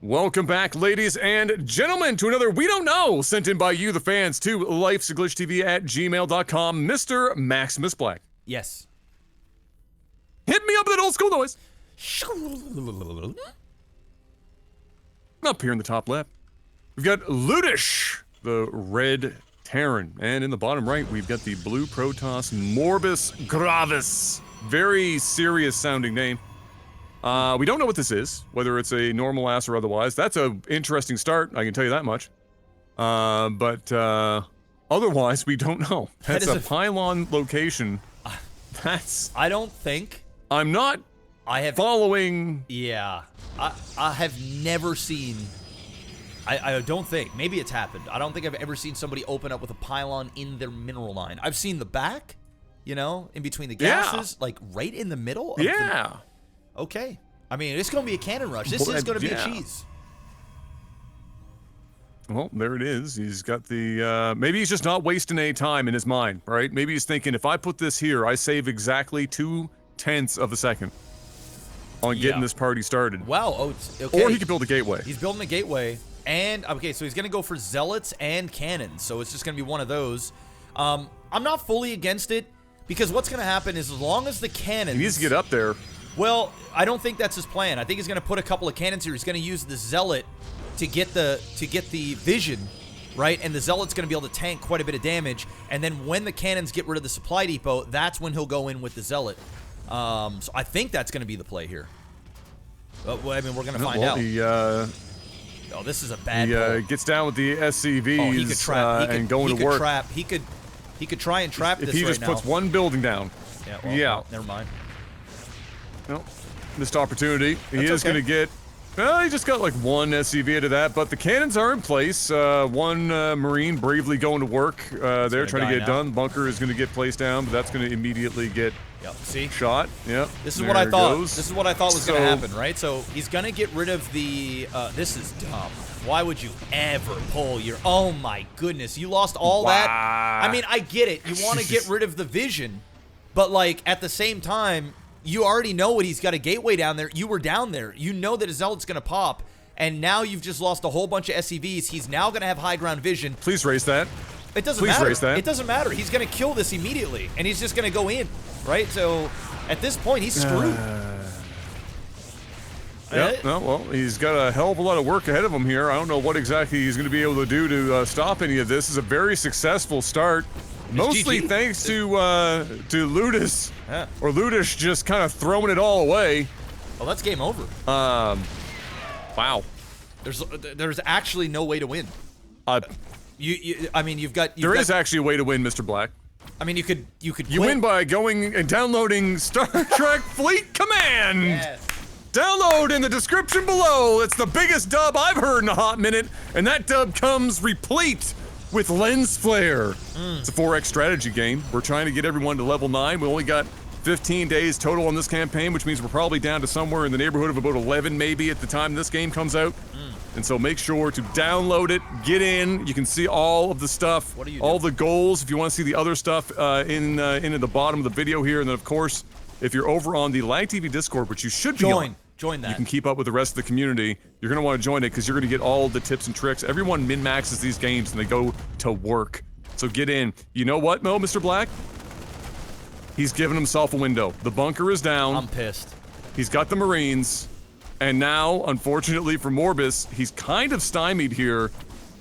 Welcome back, ladies and gentlemen, to another We Don't Know, sent in by you, the fans, to lifesaglitchtv@gmail.com. Mr. MaximusBlack. Yes. Hit me up with that old school noise. Up here in the top left, we've got Ludish, the red Terran. And in the bottom right, we've got the blue Protoss Morbus Gravis. Very serious sounding name. We don't know what this is, whether it's a normal ass or otherwise. That's an interesting start, I can tell you that much. But otherwise, we don't know. That's a pylon location. That's... I don't think... I'm not following... Yeah. I have never seen... I don't think. Maybe it's happened. I don't think I've ever seen somebody open up with a pylon in their mineral line. I've seen the back, you know, in between the gases, like right in the middle. Of the... Okay. I mean, it's going to be a cannon rush. This is going to be a cheese. Well, there it is. He's got the, maybe he's just not wasting any time in his mind, right? Maybe he's thinking, if I put this here, I save exactly 0.2 of a second on getting this party started. Wow. Oh, okay. Or he could build a gateway. He's building a gateway. And, okay, so he's going to go for zealots and cannons. So it's just going to be one of those. I'm not fully against it, because what's going to happen is, as long as the cannons... He needs to get up there. Well, I don't think that's his plan. I think he's going to put a couple of cannons here. He's going to use the zealot to get the vision, right? And the zealot's going to be able to tank quite a bit of damage. And then when the cannons get rid of the supply depot, that's when he'll go in with the zealot. So I think that's going to be the play here. Well, I mean, we're going to find out. Oh, this is a bad He gets down with the SCVs. Oh, he could trap. And going to work. Trap. He could try and trap this right now. If he just puts one building down. Yeah. Well, no, never mind. No, missed opportunity. He is going to get... Well, he just got like one SCV out of that, but the cannons are in place. One Marine bravely going to work. They're trying to get it done. Bunker is going to get placed down, but that's going to immediately get shot. Yep. This is what I thought. This is what I thought was going to happen, right? So he's going to get rid of the... this is dumb. Why would you ever pull your... Oh my goodness, you lost all that? I mean, I get it. You want to get rid of the vision, but like at the same time... You already know what he's got a gateway down there. You were down there. You know that a zealot's going to pop. And now you've just lost a whole bunch of SCVs. He's now going to have high ground vision. Please raise that. It doesn't matter. Please raise that. It doesn't matter. He's going to kill this immediately. And he's just going to go in. Right? So, at this point, he's screwed. Yep. No, well, he's got a hell of a lot of work ahead of him here. I don't know what exactly he's going to be able to do to stop any of this. This is a very successful start. Mostly thanks to Ludus, or Ludish just kind of throwing it all away. Well, that's game over. Wow. There's actually no way to win. I mean, there is actually a way to win, Mr. Black. I mean, you could win by going and downloading Star Trek Fleet Command. Yes. Download in the description below. It's the biggest dub I've heard in a hot minute, and that dub comes replete with lens flare. It's a 4x strategy game. We're trying to get everyone to level 9. We only got 15 days total on this campaign, which means we're probably down to somewhere in the neighborhood of about 11 maybe at the time this game comes out. And so make sure to download it, get in. You can see all of the stuff, all the goals. If you want to see the other stuff in the bottom of the video here. And then of course, if you're over on the LAGTV Discord, which you should be on, join that. You can keep up with the rest of the community. You're going to want to join it because you're going to get all the tips and tricks. Everyone min-maxes these games and they go to work. So get in. You know what, Mo, Mr. Black? He's given himself a window. The bunker is down. I'm pissed. He's got the Marines. And now, unfortunately for Morbus, he's kind of stymied here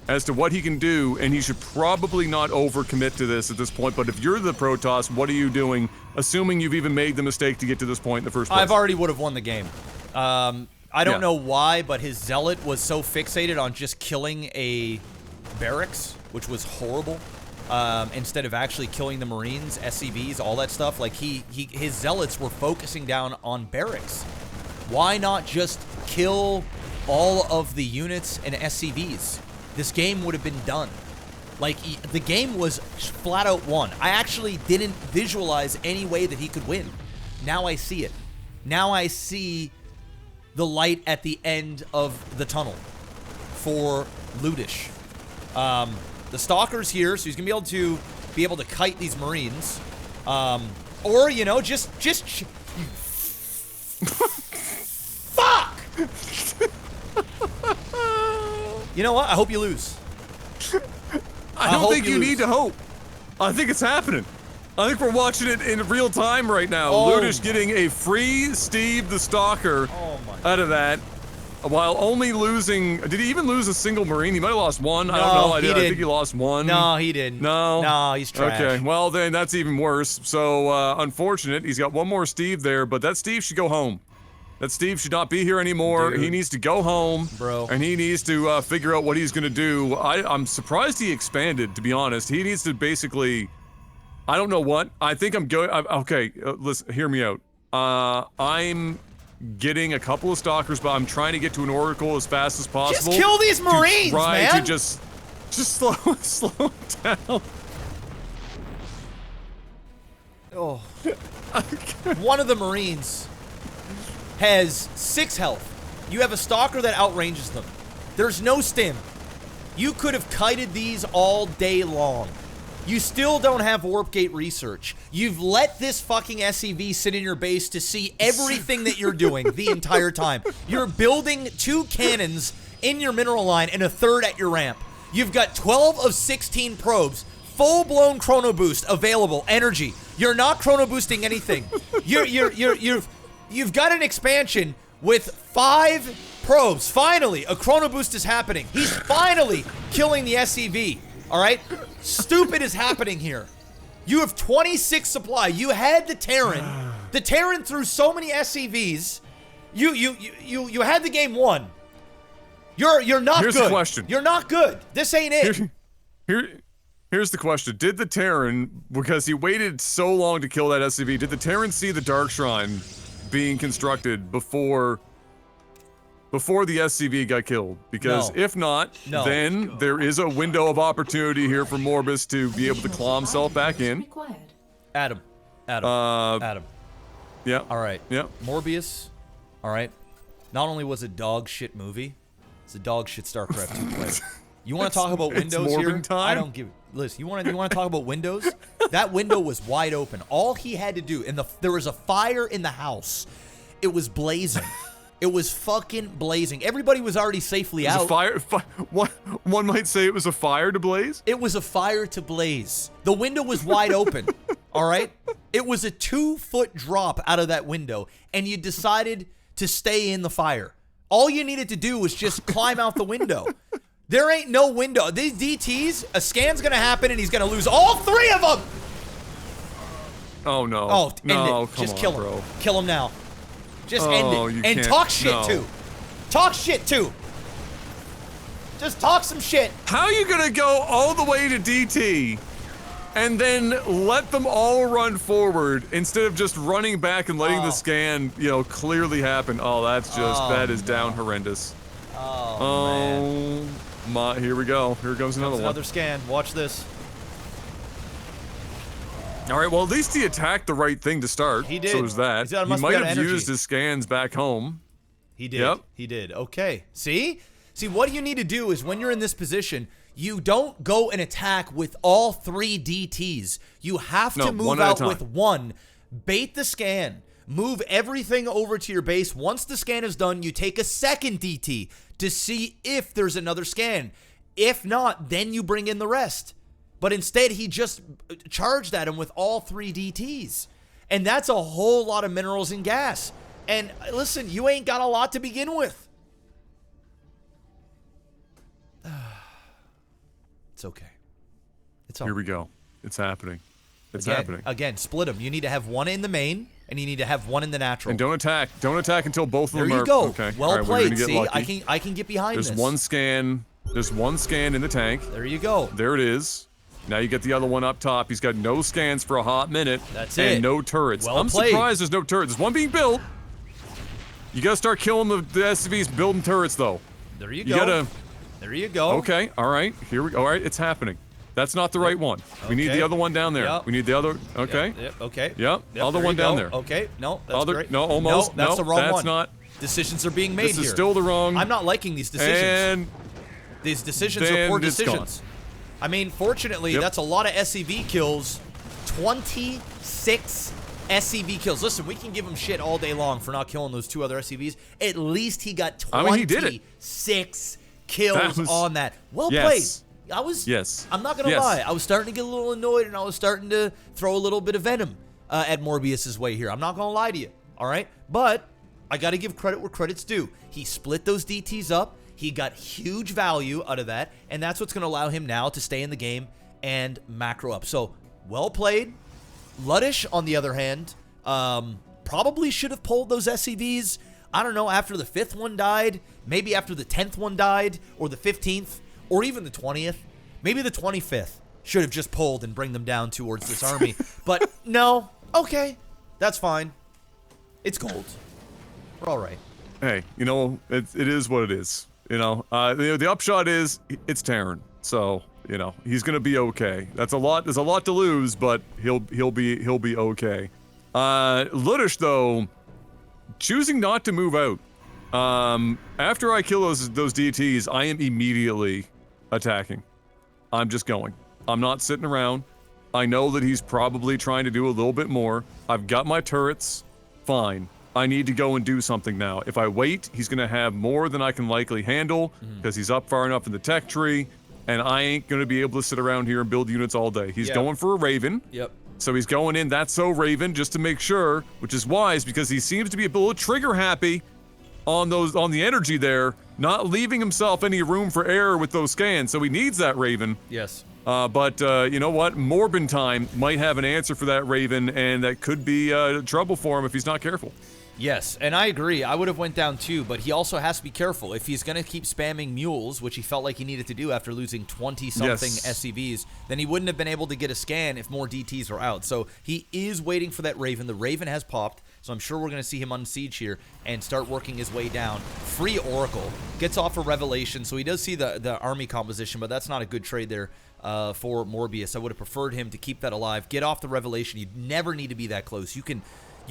as to what he can do, and he should probably not overcommit to this at this point. But if you're the Protoss, what are you doing, assuming you've even made the mistake to get to this point in the first place? I've already would have won the game. I don't know why, but his zealot was so fixated on just killing a barracks, which was horrible, instead of actually killing the Marines, SCVs, all that stuff. Like his zealots were focusing down on barracks. Why not just kill all of the units and SCVs? This game would have been done. Like, the game was flat out won. I actually didn't visualize any way that he could win. Now I see it. Now I see the light at the end of the tunnel for Ludish. The Stalker's here, so he's gonna be able to kite these Marines. Or, you know, just fuck! You know what? I hope you lose. I don't think you need to hope. I think it's happening. I think we're watching it in real time right now. Ludish getting a free Steve the Stalker out of that, while only losing. Did he even lose a single Marine? He might have lost one. No, I don't know. I think he lost one. No, he didn't. No, he's trash. Okay, well then that's even worse. So unfortunate. He's got one more Steve there, but that Steve should go home. That Steve should not be here anymore. Dude. He needs to go home, bro, and he needs to figure out what he's gonna do. I'm surprised he expanded. To be honest, he needs to basically. I don't know what. I think I'm going. Okay, listen. Hear me out. I'm getting a couple of stalkers, but I'm trying to get to an oracle as fast as possible. Just kill these Marines, man. To just slow down. Oh. One of the Marines has 6 health. You have a stalker that outranges them. There's no stim. You could have kited these all day long. You still don't have warp gate research. You've let this fucking SCV sit in your base to see everything that you're doing the entire time. You're building 2 cannons in your mineral line and a 3rd at your ramp. You've got 12 of 16 probes, full-blown chrono boost available, energy. You're not chrono boosting anything. You've got an expansion with 5 probes. Finally, a chrono boost is happening. He's finally killing the SCV. All right? Stupid is happening here. You have 26 supply. You had the Terran. The Terran threw so many SCVs. You had the game won. You're not good. Here's the question. You're not good. This ain't it. Here's the question. Did the Terran, because he waited so long to kill that SCV, did the Terran see the Dark Shrine being constructed before the SCV got killed? Because if not, then there is a window of opportunity here for Morbus to be able to claw himself back in. Adam. Yeah. All right. Yeah. Morbius. All right. Not only was it a dog shit movie, it's a dog shit StarCraft 2 play. You want to talk about windows here? Time? I don't give. Listen, you want to talk about windows? That window was wide open. All he had to do, and there was a fire in the house. It was blazing. It was fucking blazing. Everybody was already safely out. One might say it was a fire to blaze? It was a fire to blaze. The window was wide open, all right? It was a 2-foot drop out of that window, and you decided to stay in the fire. All you needed to do was just climb out the window. There ain't no window. These DTs, a scan's gonna happen, and he's gonna lose all 3 of them! Oh, no. Oh, no, end it. Just kill him. Bro. Kill him now. Just end it. And talk shit, too. Talk shit, too. Just talk some shit. How are you gonna go all the way to DT and then let them all run forward instead of just running back and letting the scan, clearly happen? Oh, that's just, that is down horrendous. Oh, man. Here we go. Here comes another one. Another scan. Watch this. All right, well, at least he attacked the right thing to start. He did. So was that. He might have used his scans back home. He did. Yep. He did. Okay. See, what you need to do is when you're in this position, you don't go and attack with all 3 DTs. You have to move out with 1. Bait the scan. Move everything over to your base. Once the scan is done, you take a 2nd DT to see if there's another scan. If not, then you bring in the rest. But instead, he just charged at him with all 3 DTs. And that's a whole lot of minerals and gas. And listen, you ain't got a lot to begin with. It's okay. It's all right. Here we go. It's happening. It's happening. Again, split them. You need to have 1 in the main, and you need to have 1 in the natural. And don't attack. Don't attack until both of them are... There you go. Okay. Well played. See, I can get behind this. There's 1 scan. There's 1 scan in the tank. There you go. There it is. Now you get the other one up top. He's got no scans for a hot minute. That's it. And no turrets. Well I'm played. surprised there's no turrets. There's 1 being built. You gotta start killing the SCVs building turrets, though. There you go. There you go. Okay, all right. Here we go. All right, it's happening. That's not the right one. We need the other one down there. Yep. We need the other... Okay. Yep. Okay. Yep. Other one down there. Okay. No, that's great. No, almost. No, that's the wrong one. That's not... Decisions are being made here. This is still the wrong... I'm not liking these decisions. And... These decisions are poor decisions. I mean, fortunately, that's a lot of SCV kills. 26 SCV kills. Listen, we can give him shit all day long for not killing those 2 other SCVs. At least he got 26 kills on that. Well yes. played. I was. Yes. I'm not gonna lie. I was starting to get a little annoyed, and I was starting to throw a little bit of venom at Morbius's way here. I'm not gonna lie to you. All right, but I got to give credit where credit's due. He split those DTs up. He got huge value out of that, and that's what's gonna allow him now to stay in the game and macro up. So well played. Luddish, on the other hand, probably should have pulled those SCVs. I don't know, after the 5th one died, maybe after the 10th one died, or the 15th, or even the 20th. Maybe the 25th should have just pulled and bring them down towards this army. But no, okay, that's fine. It's gold. We're all right. Hey, you know, it is what it is. You know, the upshot is it's Terran, so you know he's gonna be okay. That's a lot. There's a lot to lose, but he'll be okay. Luddish though, choosing not to move out. After I kill those DTs, I am immediately attacking. I'm just going. I'm not sitting around. I know that he's probably trying to do a little bit more. I've got my turrets. Fine. I need to go and do something now. If I wait, he's gonna have more than I can likely handle because he's up far enough in the tech tree, and I ain't gonna be able to sit around here and build units all day. He's going for a Raven. Yep. So he's going in That's So Raven just to make sure, which is wise because he seems to be a little trigger happy on the energy there, not leaving himself any room for error with those scans. So he needs that Raven. Yes. But you know what? Morbin time might have an answer for that Raven, and that could be trouble for him if he's not careful. Yes, and I agree. I would have went down too, but he also has to be careful. If he's going to keep spamming mules, which he felt like he needed to do after losing 20-something SCVs, then he wouldn't have been able to get a scan if more DTs are out. So he is waiting for that Raven. The Raven has popped, so I'm sure we're going to see him on Siege here and start working his way down. Free Oracle. Gets off a Revelation, so he does see the army composition, but that's not a good trade there for Morbius. I would have preferred him to keep that alive. Get off the Revelation. You never need to be that close. You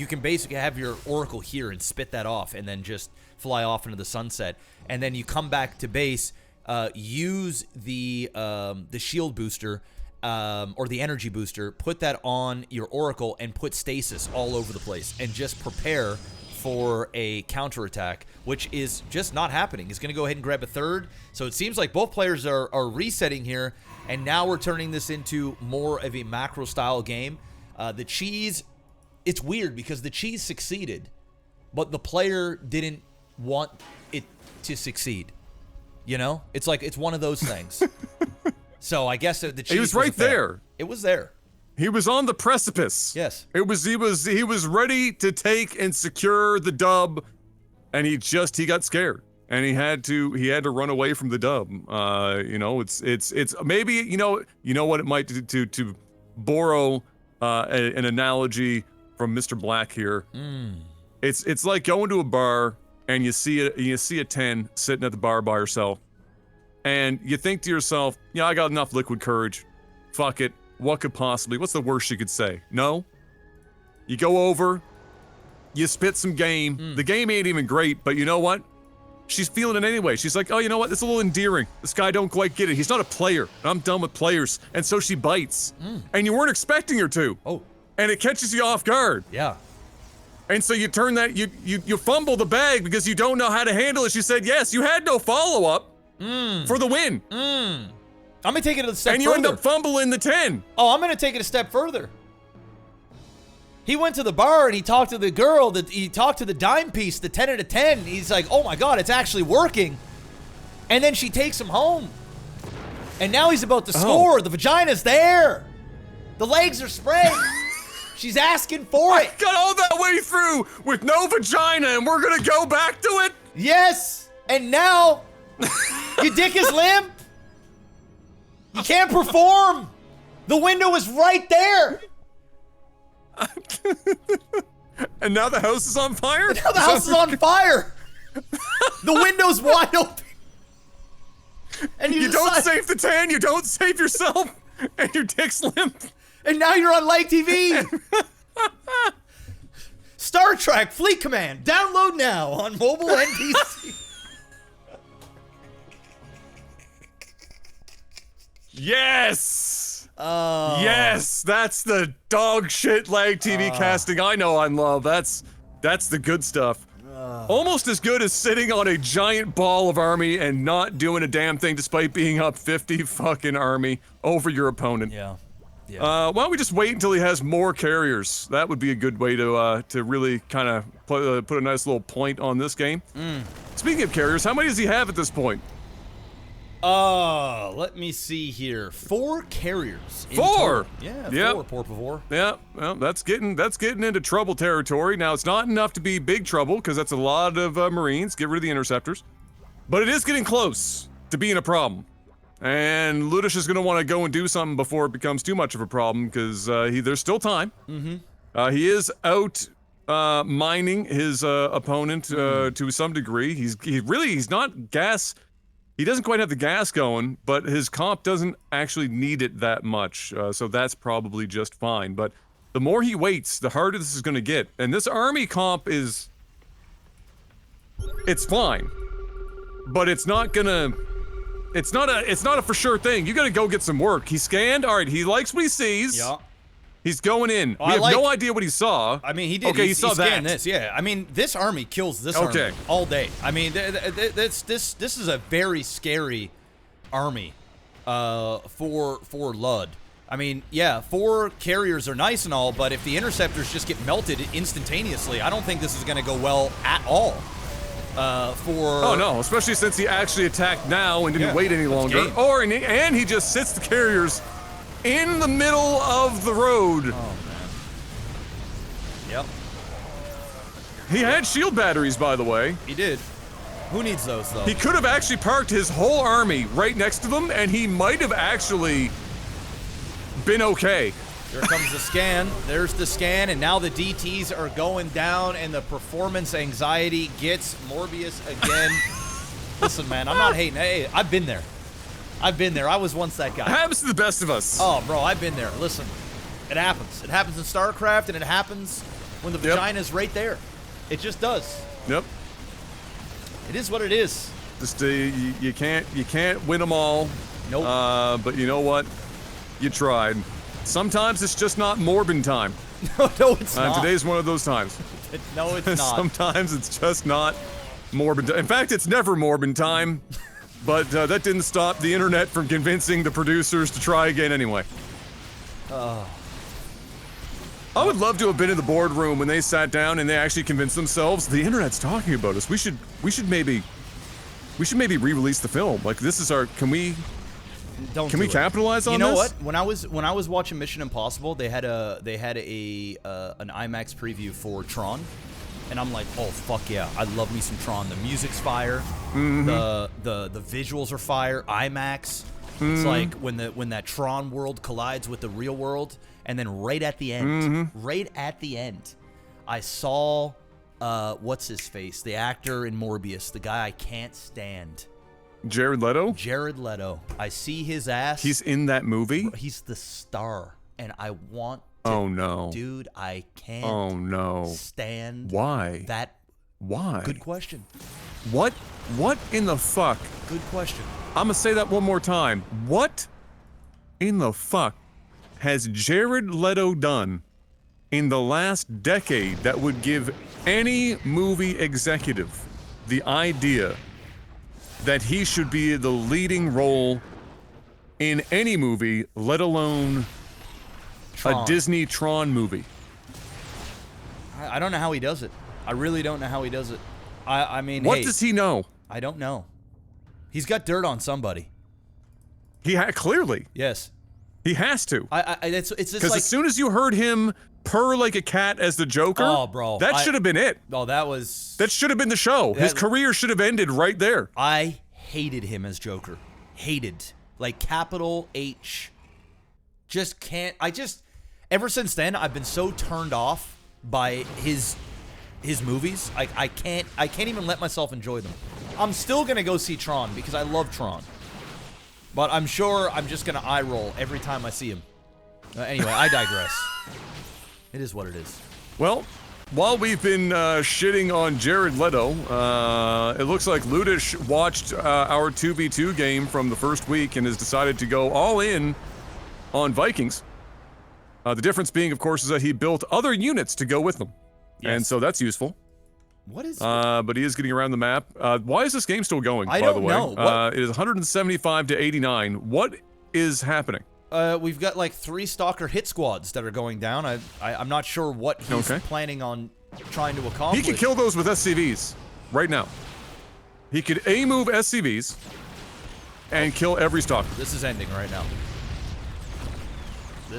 can basically have your Oracle here and spit that off and then just fly off into the sunset. And then you come back to base, use the shield booster or the energy booster, put that on your Oracle and put stasis all over the place and just prepare for a counterattack, which is just not happening. He's going to go ahead and grab a third. So it seems like both players are resetting here, and now we're turning this into more of a macro-style game. The cheese... It's weird because the cheese succeeded, but the player didn't want it to succeed. You know? It's like, it's one of those things. So I guess the cheese He was right there. It was there. He was on the precipice. Yes. He was ready to take and secure the dub, and he got scared. And he had to run away from the dub. You know, it's maybe, you know what it might do to borrow an analogy from Mr. Black here. It's like going to a bar and you see a 10 sitting at the bar by herself, and you think to yourself, yeah, I got enough liquid courage. Fuck it. What's the worst she could say? No. You go over, you spit some game. The game ain't even great, but you know what? She's feeling it anyway. She's like, oh, you know what? It's a little endearing. This guy don't quite get it. He's not a player. And I'm done with players. And so she bites. And you weren't expecting her to. Oh. And it catches you off guard. Yeah. And so you turn that, you fumble the bag because you don't know how to handle it. She said, yes, you had no follow-up for the win. I'm gonna take it a step further. And you end up fumbling the 10. Oh, I'm gonna take it a step further. He went to the bar and he talked to the girl, he talked to the dime piece, the 10 out of 10. He's like, oh my God, it's actually working. And then she takes him home. And now he's about to score. The vagina's there. The legs are spread. She's asking for it. I got all that way through with no vagina, and we're gonna go back to it? Yes. And now, your dick is limp. You can't perform. The window is right there. And now the house is on fire? Now the house is on fire. The window's wide open. And you don't save the 10, you don't save yourself, and your dick's limp. And now you're on LAGTV. Star Trek Fleet Command. Download now on mobile and PC. Yes! Yes! That's the dog shit LAGTV casting I know and love. That's the good stuff. Almost as good as sitting on a giant ball of army and not doing a damn thing despite being up 50 fucking army over your opponent. Yeah. Why don't we just wait until he has more carriers? That would be a good way to really kind of put a nice little point on this game. Speaking of carriers, how many does he have at this point? Let me see here. 4 carriers. in 4? total. Yeah, Yep. 4, por favor. Yeah, well, that's getting into trouble territory. Now, it's not enough to be big trouble, because that's a lot of Marines. Get rid of the interceptors. But it is getting close to being a problem. And Ludish is going to want to go and do something before it becomes too much of a problem, because there's still time. He is out mining his opponent to some degree. He's not gas. He doesn't quite have the gas going, but his comp doesn't actually need it that much, so that's probably just fine. But the more he waits, the harder this is going to get. And this army comp it's fine, but it's not a for sure thing. You got to go get some work. He scanned. All right, he likes what he sees. Yeah. He's going in. We have no idea what he saw. I mean, he did. Okay, he saw that. This, yeah. I mean, this army kills this army all day. I mean, this is a very scary army for Lud. I mean, yeah, 4 carriers are nice and all, but if the interceptors just get melted instantaneously, I don't think this is going to go well at all. Oh no, especially since he actually attacked now and didn't wait any longer. Game. And he just sits the carriers in the middle of the road. Oh, man. Yep. He had shield batteries, by the way. He did. Who needs those, though? He could have actually parked his whole army right next to them, and he might have actually been okay. Here comes the scan. There's the scan, and now the DTs are going down, and the performance anxiety gets Morbius again. Listen, man, I'm not hating. Hey, I've been there. I was once that guy. It happens to the best of us. Oh, bro, I've been there. Listen, it happens. It happens in StarCraft, and it happens when the vagina's right there. It just does. Yep. It is what it is. Just you can't win them all. Nope. But you know what? You tried. Sometimes it's just not Morbin time. No, it's not. Today's one of those times. No, it's not. Sometimes it's just not Morbin time. In fact, it's never Morbin time. But that didn't stop the internet from convincing the producers to try again anyway. I would love to have been in the boardroom when they sat down and they actually convinced themselves the internet's talking about us. We should maybe re-release the film. Like, this is our. Can we capitalize on this? You know what? When I was watching Mission Impossible, they had an IMAX preview for Tron. And I'm like, oh, fuck yeah, I love me some Tron. The music's fire, the visuals are fire, IMAX. It's like when that Tron world collides with the real world, and then right at the end, I saw, what's his face, the actor in Morbius, the guy I can't stand. Jared Leto? Jared Leto. I see his ass. He's in that movie? He's the star, and I want. Oh no. Dude, I can't stand Why? That. Why? Good question. What in the fuck? Good question. I'm gonna say that one more time. What in the fuck has Jared Leto done in the last decade that would give any movie executive the idea that he should be the leading role in any movie, let alone Tron. a Disney Tron movie? I don't know how he does it. I really don't know how he does it. I mean, what does he know? I don't know. He's got dirt on somebody. Clearly. Yes. He has to. It's just because like, as soon as you heard him purr like a cat as the Joker, oh, bro, that should have been it. Oh, that should have been the show. His career should have ended right there. I hated him as Joker. Hated. Like capital H. Just can't. Ever since then, I've been so turned off by his movies. I can't even let myself enjoy them. I'm still gonna go see Tron because I love Tron. But I'm sure I'm just gonna eye roll every time I see him. Anyway, I digress. It is what it is. Well, while we've been shitting on Jared Leto, it looks like Ludish watched our 2v2 game from the first week and has decided to go all in on Vikings. The difference being, of course, is that he built other units to go with them. Yes. And so that's useful. What is? But he is getting around the map. Why is this game still going? I by don't the way, know. it is 175 to 89. What is happening? We've got like 3 stalker hit squads that are going down. I'm not sure what he's planning on trying to accomplish. He could kill those with SCVs right now. He could A-move SCVs and kill every stalker. This is ending right now.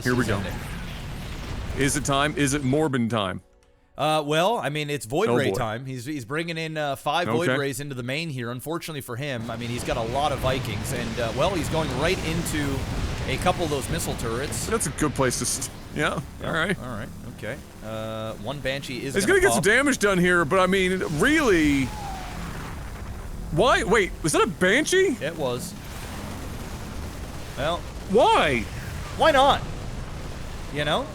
Here we go. Ending. Is it time? Is it Morbin time? Well, I mean, it's Void Oh, Ray boy. time. He's bringing in 5 Void Rays into the main here. Unfortunately for him, I mean, he's got a lot of Vikings, and well, he's going right into a couple of those missile turrets. That's a good place to. Yeah. All right. All right. Okay. One Banshee is. He's gonna get some damage done here, but I mean, really. Why? Wait, was that a Banshee? It was. Well. Why? Why not? You know.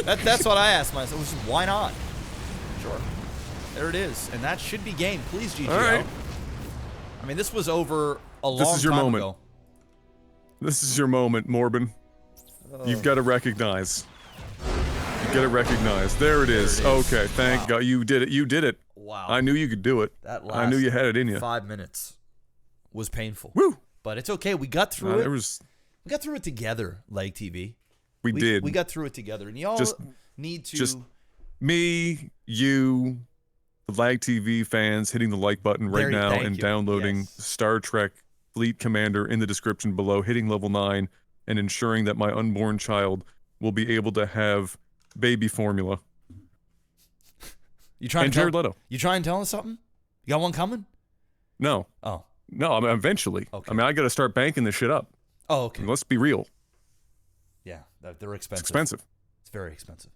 That's what I asked myself. Was why not? Sure. There it is, and that should be game. Please, GGO. All right. I mean, this was over a long time ago. This is your moment. This is your moment, Morbin. You've got to recognize. You gotta recognize. There it is. Okay, thank God. You did it. You did it. Wow. I knew you could do it. That last I knew you had it in you. 5 minutes was painful. Woo! But it's okay. We got through it. Was, we got through it together, LAGTV. We did. We got through it together. And y'all need to... Just me, you, the LAGTV fans hitting the like button right now and downloading Star Trek Fleet Commander in the description below, hitting level 9, and ensuring that my unborn child will be able to have baby formula. You trying and to Jared Leto. You trying to tell us something? You got one coming? No. Oh. No, I mean, eventually. Okay. I mean, I got to start banking this shit up. Oh, okay. I mean, let's be real. Yeah, they're expensive. It's expensive. It's very expensive.